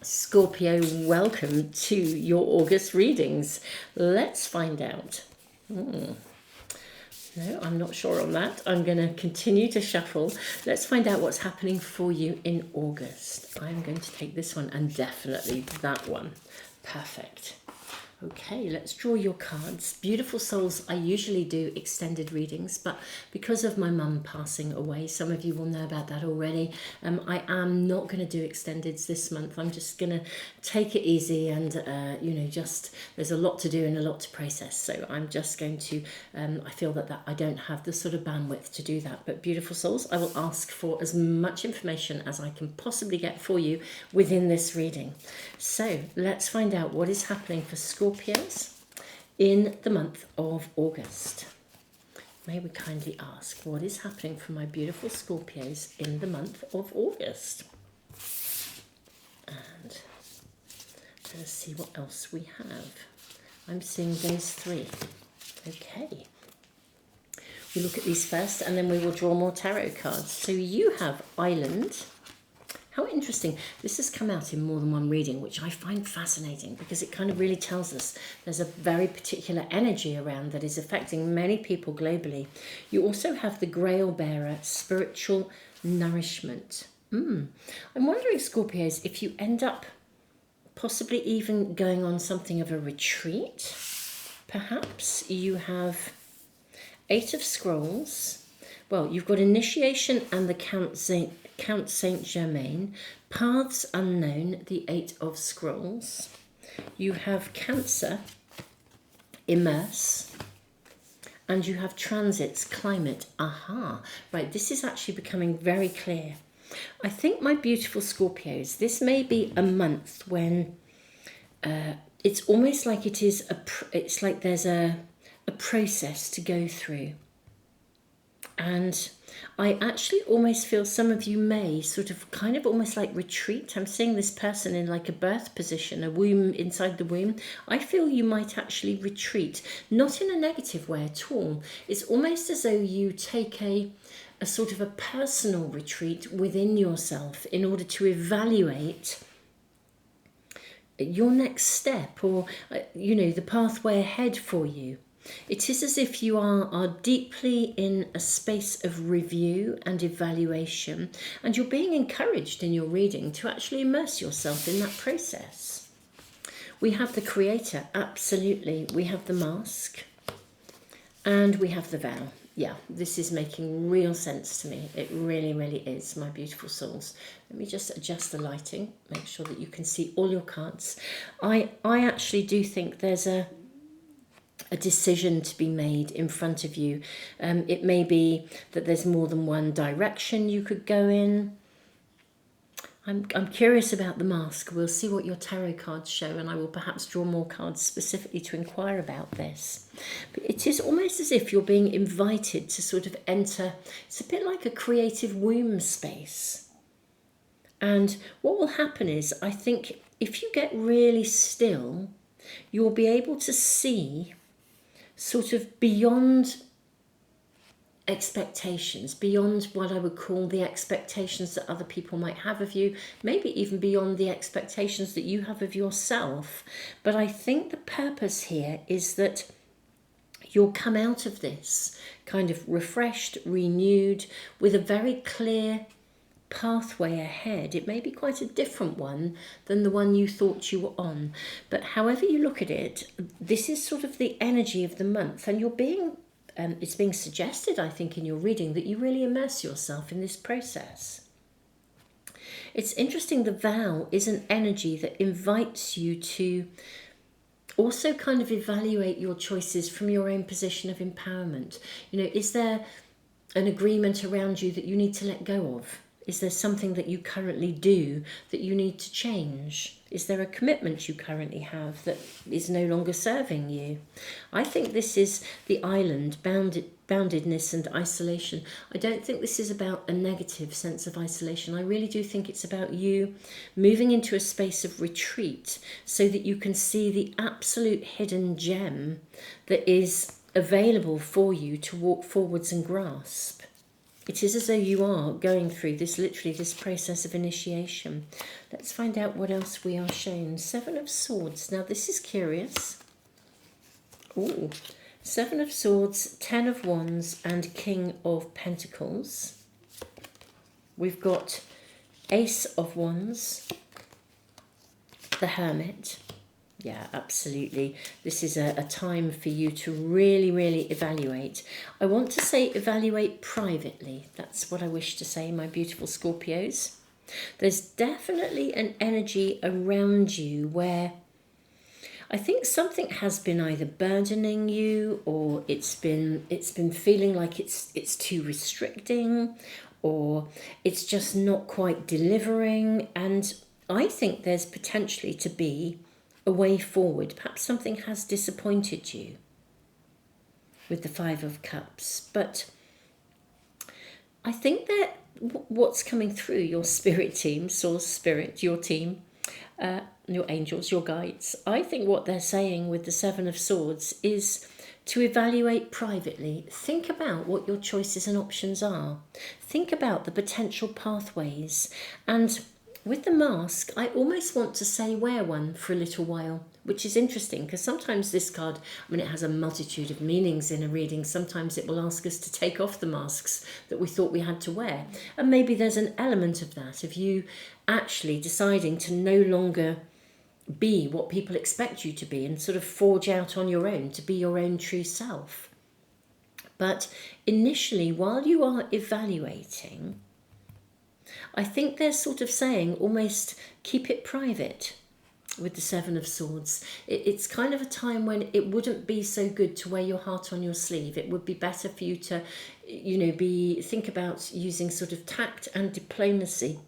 Scorpio, welcome to your August readings. Let's find out. No, I'm not sure on that. I'm going to continue to shuffle. Let's find out what's happening for you in August. I'm going to take this one and definitely that one. Perfect. Okay, let's draw your cards. Beautiful souls, I usually do extended readings, but because of my mum passing away, some of you will know about that already. I am not going to do extendeds this month. I'm just going to take it easy and, just there's a lot to do and a lot to process. So I'm just going to, I feel that I don't have the sort of bandwidth to do that. But beautiful souls, I will ask for as much information as I can possibly get for you within this reading. So let's find out what is happening for Scorpios in the month of August. May we kindly ask what is happening for my beautiful Scorpios in the month of August. And let us see what else we have. I'm seeing those three. Okay. We look at these first and then we will draw more tarot cards. So you have Island. How interesting. This has come out in more than one reading, which I find fascinating because it kind of really tells us there's a very particular energy around that is affecting many people globally. You also have the Grail Bearer, Spiritual Nourishment. I'm wondering, Scorpios, if you end up possibly even going on something of a retreat. Perhaps you have Eight of Scrolls. Well, you've got Initiation and the Count Saint Germain, Paths Unknown, the Eight of Scrolls. You have Cancer, Immerse, and you have Transits, Climate. Aha, right, this is actually becoming very clear. I think, my beautiful Scorpios, this may be a month when it's almost like it's like there's a process to go through. And I actually almost feel some of you may sort of kind of almost like retreat. I'm seeing this person in like a birth position, a womb inside the womb. I feel you might actually retreat, not in a negative way at all. It's almost as though you take a sort of a personal retreat within yourself in order to evaluate your next step or, the pathway ahead for you. It is as if you are deeply in a space of review and evaluation, and you're being encouraged in your reading to actually immerse yourself in that process. We have the Creator, absolutely. We have the Mask, and we have the Vow. Yeah, this is making real sense to me. It really, really is, my beautiful souls. Let me just adjust the lighting, make sure that you can see all your cards. I actually do think there's a decision to be made in front of you. It may be that there's more than one direction you could go in. I'm curious about the Mask. We'll see what your tarot cards show, and I will perhaps draw more cards specifically to inquire about this. But it is almost as if you're being invited to sort of enter, it's a bit like a creative womb space. And what will happen is, I think if you get really still, you'll be able to see sort of beyond expectations, beyond what I would call the expectations that other people might have of you, maybe even beyond the expectations that you have of yourself. But I think the purpose here is that you'll come out of this kind of refreshed, renewed, with a very clear pathway ahead. It may be quite a different one than the one you thought you were on, but however you look at it, this is sort of the energy of the month, and you're being it's being suggested, I think, in your reading that you really immerse yourself in this process. It's interesting, the Vow is an energy that invites you to also kind of evaluate your choices from your own position of empowerment. Is there an agreement around you that you need to let go of? Is there something that you currently do that you need to change? Is there a commitment you currently have that is no longer serving you? I think this is the Island, boundedness and isolation. I don't think this is about a negative sense of isolation. I really do think it's about you moving into a space of retreat so that you can see the absolute hidden gem that is available for you to walk forwards and grasp. It is as though you are going through this, literally this process of initiation. Let's find out what else we are shown. Seven of Swords. Now this is curious. Ooh. Seven of Swords, Ten of Wands, and King of Pentacles. We've got Ace of Wands, the Hermit. Yeah, absolutely. This is a time for you to really, really evaluate. I want to say evaluate privately. That's what I wish to say, my beautiful Scorpios. There's definitely an energy around you where I think something has been either burdening you, or it's been feeling like it's too restricting, or it's just not quite delivering. And I think there's potentially to be a way forward. Perhaps something has disappointed you with the Five of Cups, but I think that what's coming through your spirit team, Source Spirit, your team, your angels, your guides, I think what they're saying with the Seven of Swords is to evaluate privately. Think about what your choices and options are. Think about the potential pathways. And with the mask, I almost want to say wear one for a little while, which is interesting because sometimes this card, I mean, it has a multitude of meanings in a reading. Sometimes it will ask us to take off the masks that we thought we had to wear. And maybe there's an element of that, of you actually deciding to no longer be what people expect you to be and sort of forge out on your own, to be your own true self. But initially, while you are evaluating, I think they're sort of saying almost keep it private with the Seven of Swords. It's kind of a time when it wouldn't be so good to wear your heart on your sleeve. It would be better for you to, think about using sort of tact and diplomacy.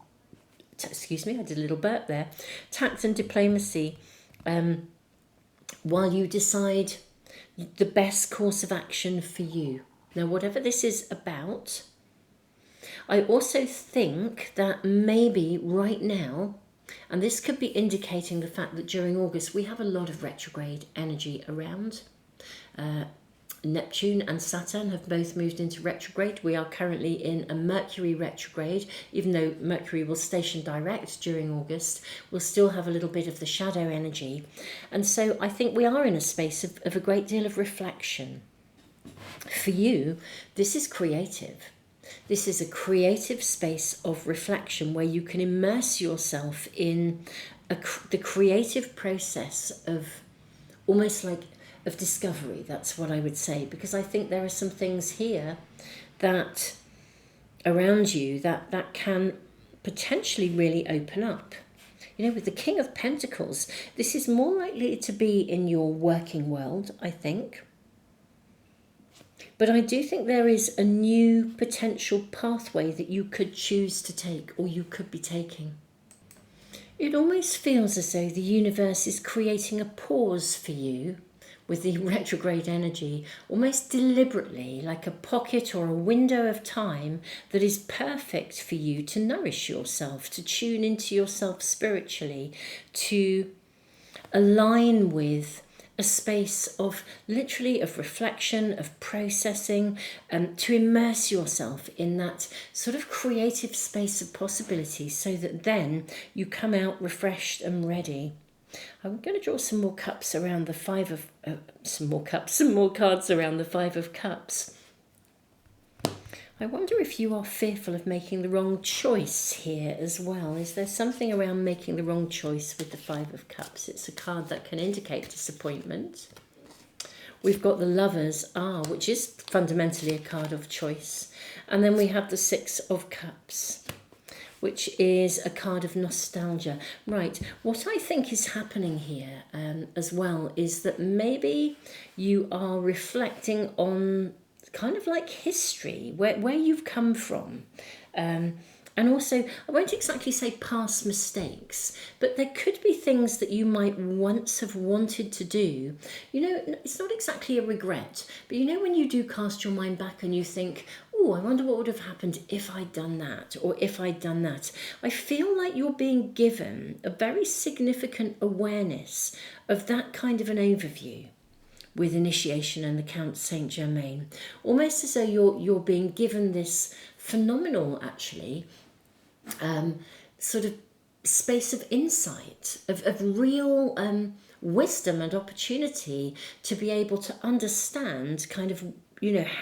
Excuse me, I did a little burp there. Tact and diplomacy while you decide the best course of action for you. Now, whatever this is about, I also think that maybe right now, and this could be indicating the fact that during August we have a lot of retrograde energy around. Neptune and Saturn have both moved into retrograde. We are currently in a Mercury retrograde. Even though Mercury will station direct during August, we'll still have a little bit of the shadow energy. And so I think we are in a space of a great deal of reflection. For you, this is creative. This is a creative space of reflection where you can immerse yourself in the creative process of almost like of discovery. That's what I would say, because I think there are some things here that around you that can potentially really open up. With the King of Pentacles, this is more likely to be in your working world, I think. But I do think there is a new potential pathway that you could choose to take, or you could be taking. It almost feels as though the universe is creating a pause for you with the retrograde energy, almost deliberately, like a pocket or a window of time that is perfect for you to nourish yourself, to tune into yourself spiritually, to align with a space of literally of reflection, of processing, to immerse yourself in that sort of creative space of possibility so that then you come out refreshed and ready. I'm going to draw some more cups around the some more cards around the Five of Cups. I wonder if you are fearful of making the wrong choice here as well. Is there something around making the wrong choice with the Five of Cups? It's a card that can indicate disappointment. We've got the Lovers, which is fundamentally a card of choice. And then we have the Six of Cups, which is a card of nostalgia. Right, what I think is happening here as well is that maybe you are reflecting on kind of like history, where you've come from. And also, I won't exactly say past mistakes, but there could be things that you might once have wanted to do. It's not exactly a regret, but when you do cast your mind back and you think, oh, I wonder what would have happened if I'd done that, or if I'd done that. I feel like you're being given a very significant awareness of that kind of an overview with initiation and the Count Saint Germain, almost as though you're being given this phenomenal, actually, sort of space of insight, of real wisdom and opportunity to be able to understand kind of,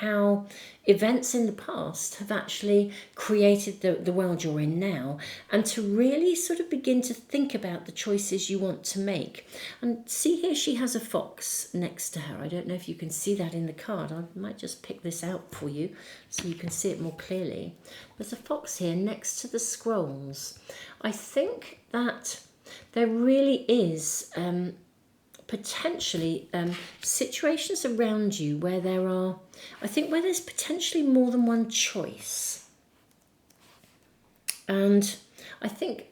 how events in the past have actually created the world you're in now, and to really sort of begin to think about the choices you want to make. And see here, she has a fox next to her. I don't know if you can see that in the card. I might just pick this out for you so you can see it more clearly. There's a fox here next to the scrolls. I think that there really is potentially situations around you where where there's potentially more than one choice. And I think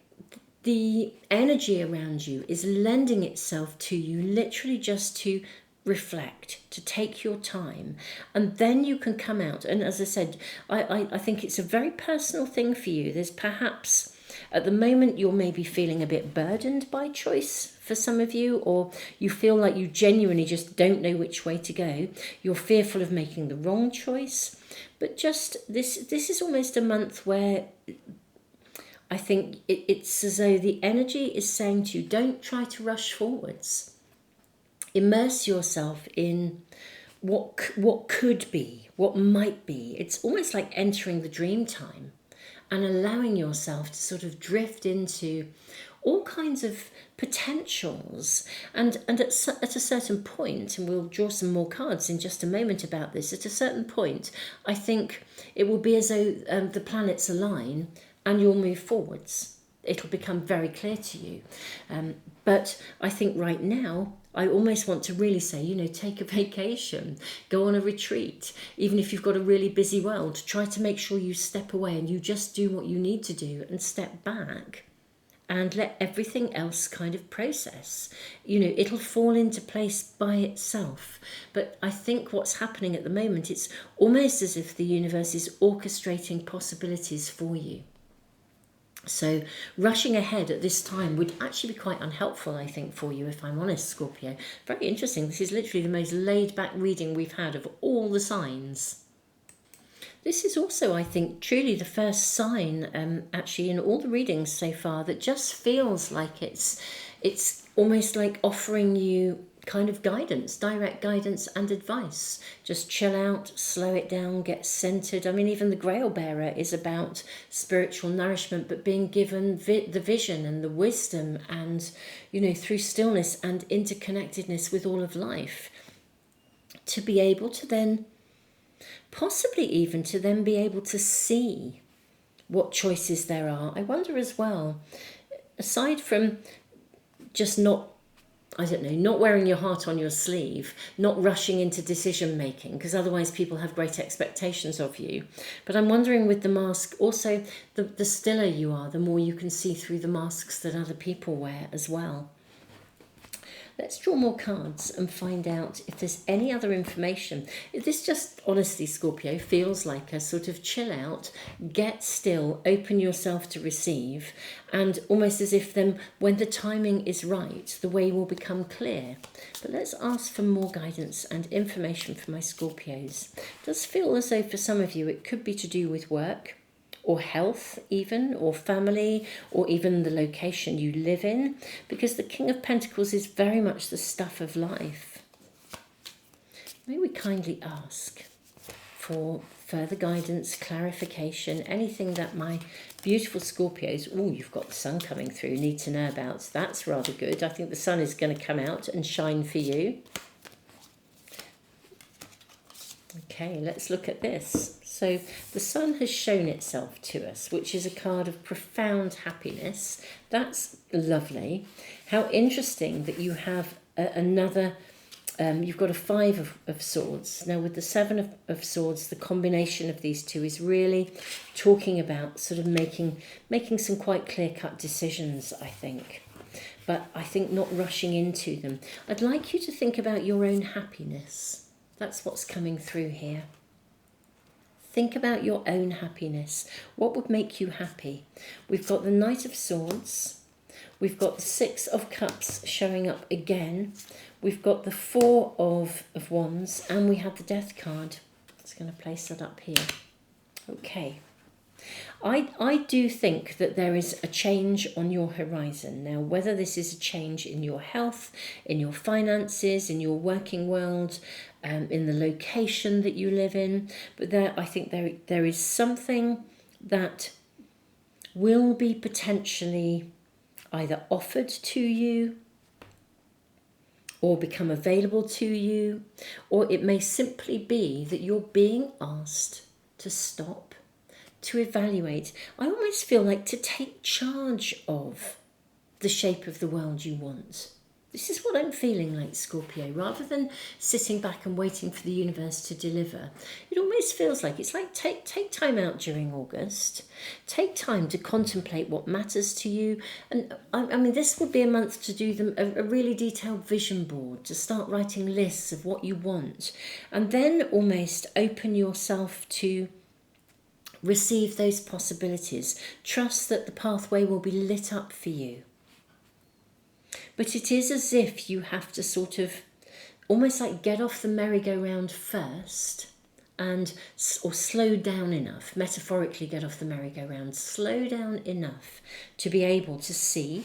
the energy around you is lending itself to you literally just to reflect, to take your time, and then you can come out. And as I said, I think it's a very personal thing for you. There's perhaps at the moment you're maybe feeling a bit burdened by choice for some of you, or you feel like you genuinely just don't know which way to go. You're fearful of making the wrong choice. But just this is almost a month where I think it's as though the energy is saying to you, don't try to rush forwards. Immerse yourself in what could be, what might be. It's almost like entering the dream time and allowing yourself to sort of drift into all kinds of potentials. And at a certain point, and we'll draw some more cards in just a moment about this, at a certain point, I think it will be as though the planets align and you'll move forwards. It'll become very clear to you. But I think right now, I almost want to really say, take a vacation, go on a retreat. Even if you've got a really busy world, try to make sure you step away and you just do what you need to do and step back and let everything else kind of process. It'll fall into place by itself. But I think what's happening at the moment, it's almost as if the universe is orchestrating possibilities for you. So rushing ahead at this time would actually be quite unhelpful, I think, for you, if I'm honest, Scorpio. Very interesting. This is literally the most laid-back reading we've had of all the signs. This is also, I think, truly the first sign, actually, in all the readings so far, that just feels like it's almost like offering you kind of guidance, direct guidance and advice. Just chill out, slow it down, get centered. I mean, even the Grail Bearer is about spiritual nourishment, but being given the vision and the wisdom and, through stillness and interconnectedness with all of life, to be able to then, possibly even to then be able to see what choices there are. I wonder as well, aside from just not wearing your heart on your sleeve, not rushing into decision making, because otherwise people have great expectations of you. But I'm wondering with the mask, also the stiller you are, the more you can see through the masks that other people wear as well. Let's draw more cards and find out if there's any other information. This just, honestly, Scorpio, feels like a sort of chill out, get still, open yourself to receive, and almost as if then when the timing is right, the way will become clear. But let's ask for more guidance and information for my Scorpios. It does feel as though for some of you it could be to do with work, or health even, or family, or even the location you live in, because the King of Pentacles is very much the stuff of life. May we kindly ask for further guidance, clarification, anything that my beautiful Scorpios, you've got the sun coming through, need to know about. That's rather good. I think the sun is going to come out and shine for you. Okay, let's look at this. So the sun has shown itself to us, which is a card of profound happiness. That's lovely. How interesting that you have another, you've got a 5 of swords. Now with the 7 of swords, the combination of these two is really talking about sort of making some quite clear-cut decisions, I think. But I think not rushing into them. I'd like you to think about your own happiness. That's what's coming through here. Think about your own happiness. What would make you happy? We've got the Knight of Swords. We've got the 6 of Cups showing up again. We've got the 4 of Wands. And we have the Death card. Just going to place that up here. Okay. I do think that there is a change on your horizon. Now, whether this is a change in your health, in your finances, in your working world, in the location that you live in, but I think there is something that will be potentially either offered to you or become available to you, or it may simply be that you're being asked to stop, to evaluate. I almost feel like to take charge of the shape of the world you want. This is what I'm feeling like, Scorpio. Rather than sitting back and waiting for the universe to deliver, it almost feels like it's like take time out during August. Take time to contemplate what matters to you. And I mean, this would be a month to do a really detailed vision board, to start writing lists of what you want. And then almost open yourself to receive those possibilities. Trust that the pathway will be lit up for you. But it is as if you have to sort of almost like get off the merry-go-round first or slow down enough, metaphorically get off the merry-go-round, slow down enough to be able to see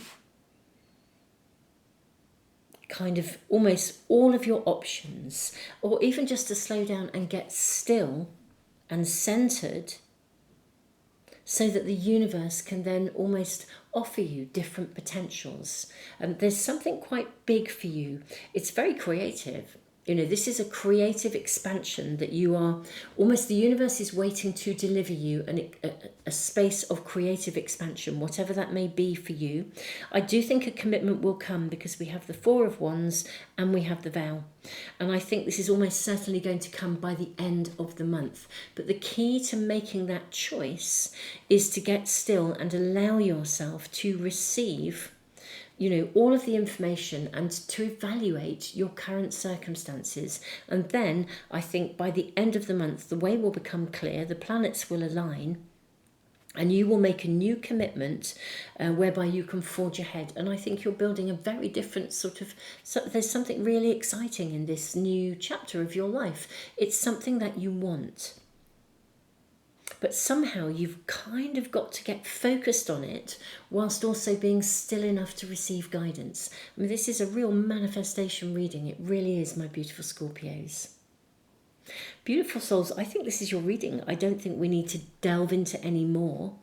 kind of almost all of your options, or even just to slow down and get still and centered, so that the universe can then almost offer you different potentials. And there's something quite big for you. It's very creative. You know, this is a creative expansion that you are, almost the universe is waiting to deliver you a space of creative expansion, whatever that may be for you. I do think a commitment will come because we have the Four of Wands and we have the vow. And I think this is almost certainly going to come by the end of the month. But the key to making that choice is to get still and allow yourself to receive, you know, all of the information and to evaluate your current circumstances. And then I think by the end of the month, the way will become clear, the planets will align, and you will make a new commitment whereby you can forge ahead. And I think you're building a very different sort of, there's something really exciting in this new chapter of your life. It's something that you want. But somehow you've kind of got to get focused on it whilst also being still enough to receive guidance. I mean, this is a real manifestation reading. It really is, my beautiful Scorpios. Beautiful souls, I think this is your reading. I don't think we need to delve into any more.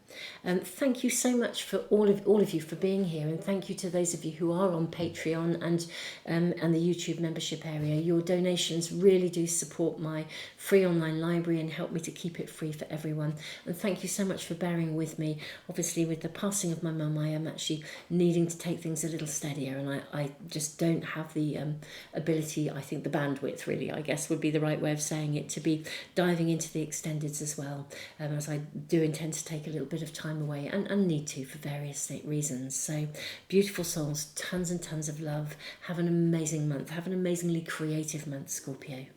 Thank you so much for all of you for being here, and thank you to those of you who are on Patreon and the YouTube membership area. Your donations really do support my free online library and help me to keep it free for everyone. And thank you so much for bearing with me. Obviously, with the passing of my mum, I am actually needing to take things a little steadier, and I just don't have the ability, I think the bandwidth really, I guess would be the right way of saying it, to be diving into the extendeds as well, as I do intend to take a little bit of time away and need to for various reasons. So beautiful souls, tons and tons of love. Have an amazing month. Have an amazingly creative month, Scorpio.